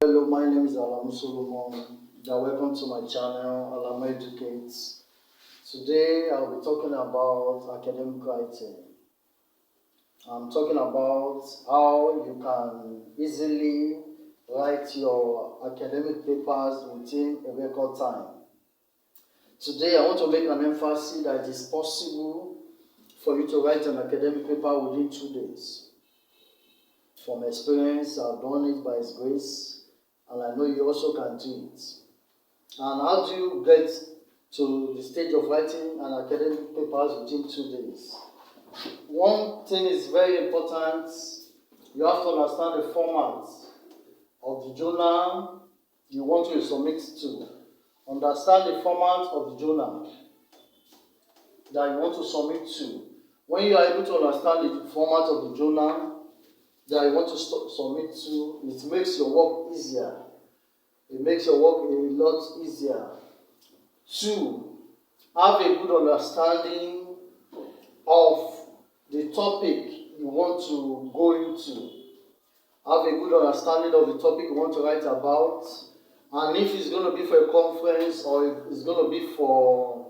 Hello, my name is alamueducate. Welcome to my channel, alamueducate. Today I'll be talking about academic writing. I'm talking about how you can easily write your academic papers within a record time. Today I want to make an emphasis that it is possible for you to write an academic paper within 2 days. From experience, I've done it by His grace, and I know you also can do it. And how do you get to the stage of writing an academic papers within 2 days? One thing is very important. You have to understand the format of the journal you want to submit to. Understand the format of the journal that you want to submit to. When you are able to understand the format of the journal that you want to submit to, it makes your work easier. It makes your work a lot easier. 2, have a good understanding of the topic you want to go into. Have a good understanding of the topic you want to write about. And if it's going to be for a conference or if it's going to be for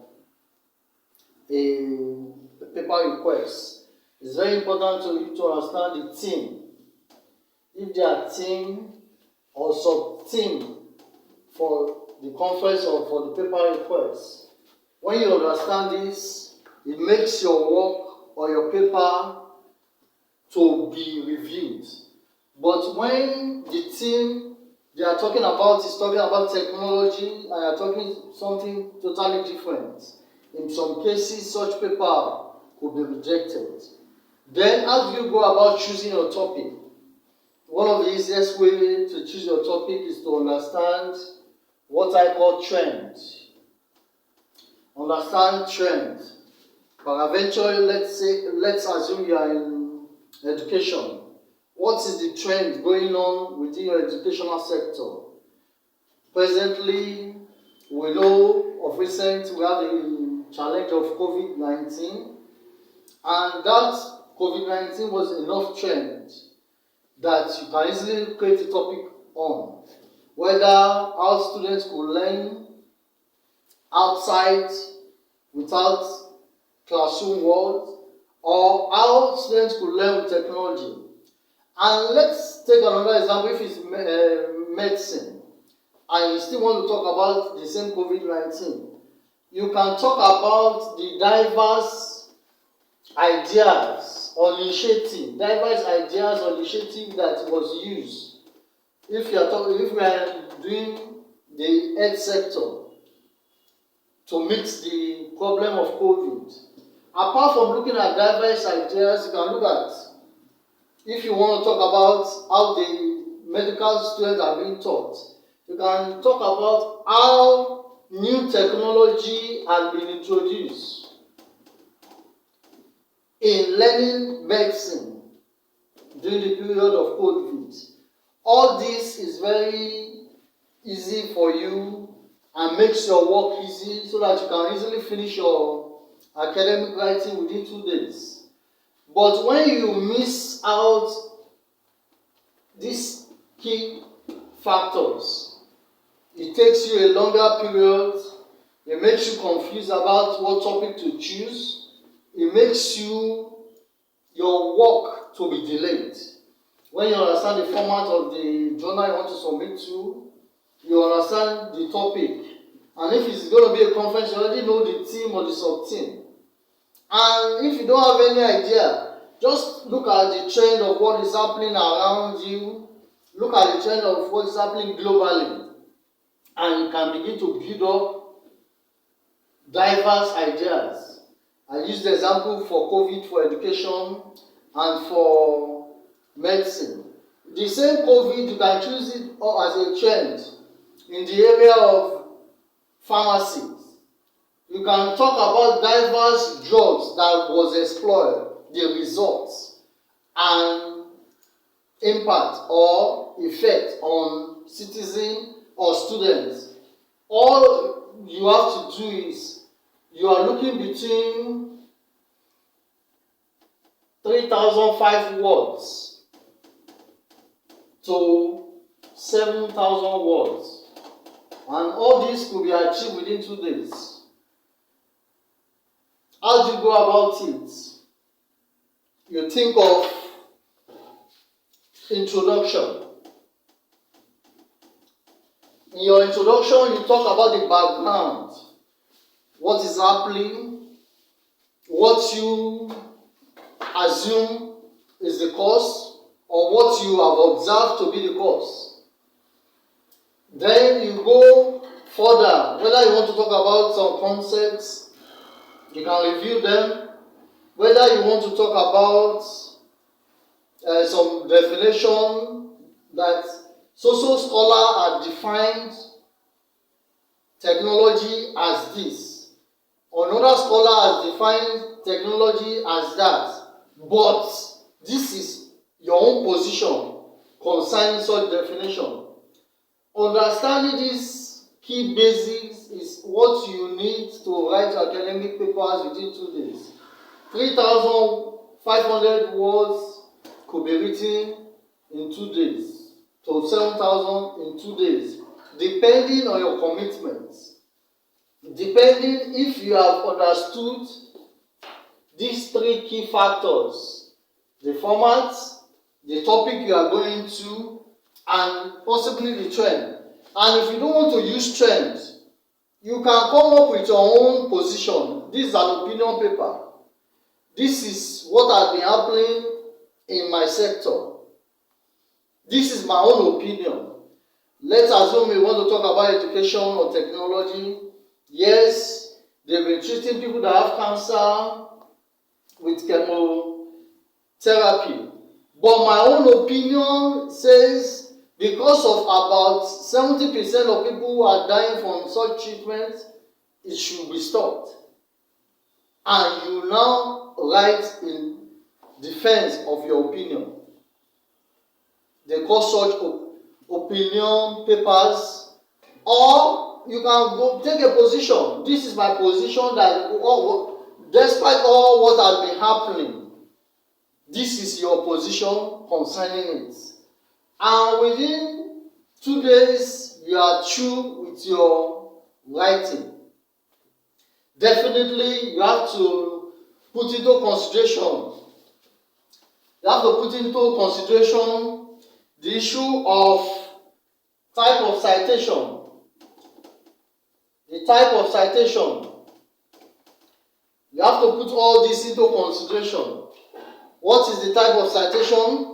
a paper request, it's very important to you to understand the theme. If there are theme or sub-theme for the conference or for the paper request, when you understand this, it makes your work or your paper to be reviewed. But when the theme they are talking about is talking about technology and you are talking something totally different, in some cases such paper could be rejected. Then how do you go about choosing your topic? One of the easiest ways to choose your topic is to understand what I call trend. Understand trend. But eventually, let's assume you are in education. What is the trend going on within your educational sector? Presently, we know of recent we have the challenge of COVID-19, and that COVID-19 was enough trend that you can easily create a topic on. Whether how students could learn outside without classroom world, or how students could learn with technology. And let's take another example. If it's medicine, and you still want to talk about the same COVID-19, you can talk about the diverse ideas or initiative, that was used. If we are doing the health sector to meet the problem of COVID, apart from looking at diverse ideas, you can look at, if you want to talk about how the medical students are being taught, you can talk about how new technology has been introduced in learning medicine during the period of COVID. All this is very easy for you and makes your work easy so that you can easily finish your academic writing within 2 days. But when you miss out these key factors, it takes you a longer period, it makes you confused about what topic to choose, it makes your work to be delayed. When you understand the format of the journal you want to submit to, you understand the topic, and if it's going to be a conference, you already know the theme or the sub-theme. And if you don't have any idea, just look at the trend of what is happening around you, look at the trend of what is happening globally, and you can begin to build up diverse ideas. I used the example for COVID for education and for medicine. The same COVID, you can choose it as a trend in the area of pharmacies. You can talk about diverse drugs that was explored, the results, and impact or effect on citizens or students. All you have to do is you are looking between 3,005 words to 7,000 words. And all this could be achieved within 2 days. How do you go about it? You think of introduction. In your introduction, you talk about the background. What is happening? What you assume is the cause, or what you have observed to be the cause. Then you go further. Whether you want to talk about some concepts, you can review them. Whether you want to talk about some definition that social scholar have defined technology as this, or another scholar has defined technology as that, but this is your own position concerning such definition. Understanding these key basics is what you need to write academic papers within 2 days. 3,500 words could be written in 2 days to 7,000 in 2 days, depending on your commitments. Depending if you have understood these 3 key factors: the format, the topic you are going to, and possibly the trend. And if you don't want to use trend, you can come up with your own position. This is an opinion paper. This is what has been happening in my sector. This is my own opinion. Let's assume we want to talk about education or technology. Yes, they've been treating people that have cancer with chemotherapy. But my own opinion says, because of about 70% of people who are dying from such treatment, it should be stopped. And you now write in defense of your opinion. They call such opinion papers. Or you can go take a position. This is my position that despite all what has been happening, this is your position concerning it. And within 2 days, you are through with your writing. Definitely, you have to put into consideration. You have to put into consideration the issue of type of citation. The type of citation. You have to put all this into consideration. What is the type of citation?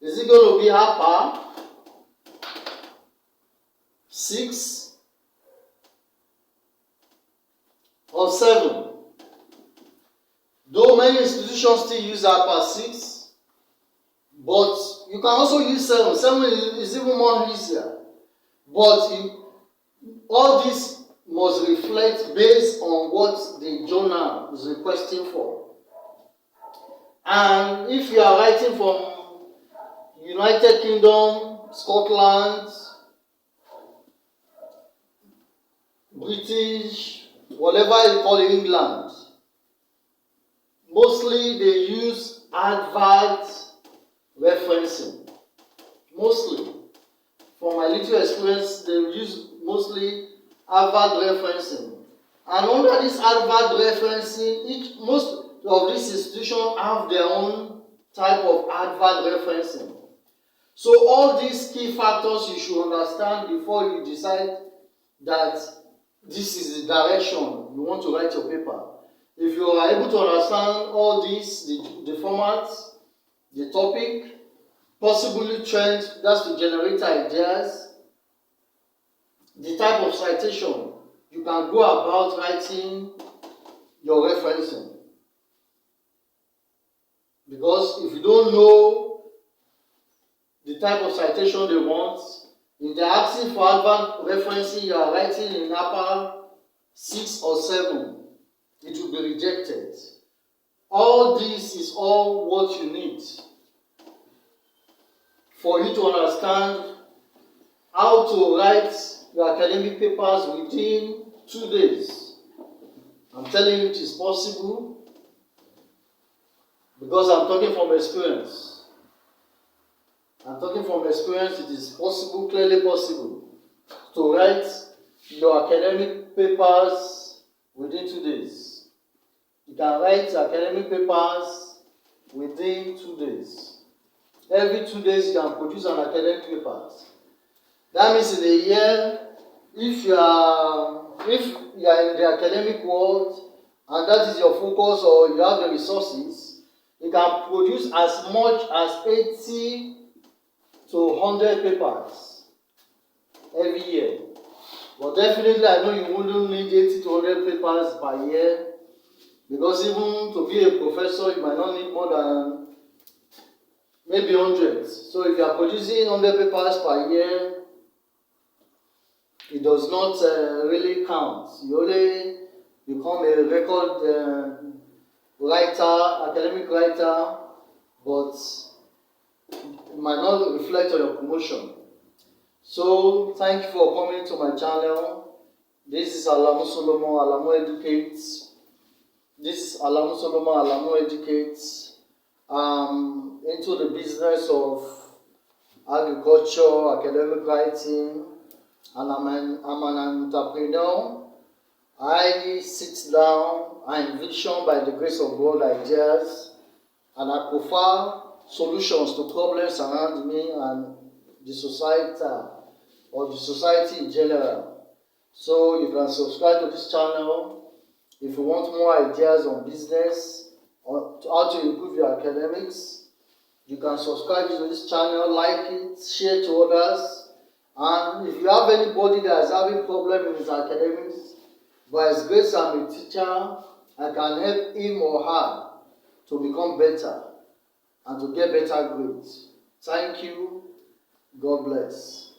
Is it going to be Harper 6 or 7? Though many institutions still use Harper 6, but you can also use 7. 7 is even more easier. But all this must reflect based on what the journal is requesting for. And if you are writing from United Kingdom, Scotland, British, whatever you call it, England, mostly they use advert referencing. Mostly. From my little experience, they use mostly advert referencing. And under this advert referencing, most of these institutions have their own type of advert referencing. So all these key factors you should understand before you decide that this is the direction you want to write your paper. If you are able to understand all these, the format, the topic, possibly trends, that's to generate ideas, the type of citation, you can go about writing your referencing. Because if you don't know the type of citation they want, if they're asking for advanced referencing, you are writing in upper 6 or 7, it will be rejected. All this is all what you need for you to understand how to write your academic papers within 2 days. I'm telling you it is possible because I'm talking from experience. I'm talking from experience. It is possible, clearly possible, to write your academic papers within 2 days. You can write academic papers within 2 days. Every 2 days you can produce an academic paper. That means in a year, if you are in the academic world and that is your focus, or you have the resources, you can produce as much as 80 to 100 papers every year. But definitely I know you wouldn't need 80 to 100 papers per year, because even to be a professor you might not need more than maybe 100. So if you are producing 100 papers per year, it does not really count. You only become a record writer, academic writer, but it might not reflect on your promotion. So thank you for coming to my channel. This is alamueducate. This is alamueducate. Into the business of agriculture, academic writing, and I'm an entrepreneur. I sit down, I envision by the grace of God ideas, and I profile solutions to problems around me and the society, or the society in general. So you can subscribe to this channel if you want more ideas on business, or how to improve your academics. You can subscribe to this channel, like it, share to others. And if you have anybody that is having problem in his academics, by His grace I'm a teacher, I can help him or her to become better and to get better grades. Thank you. God bless.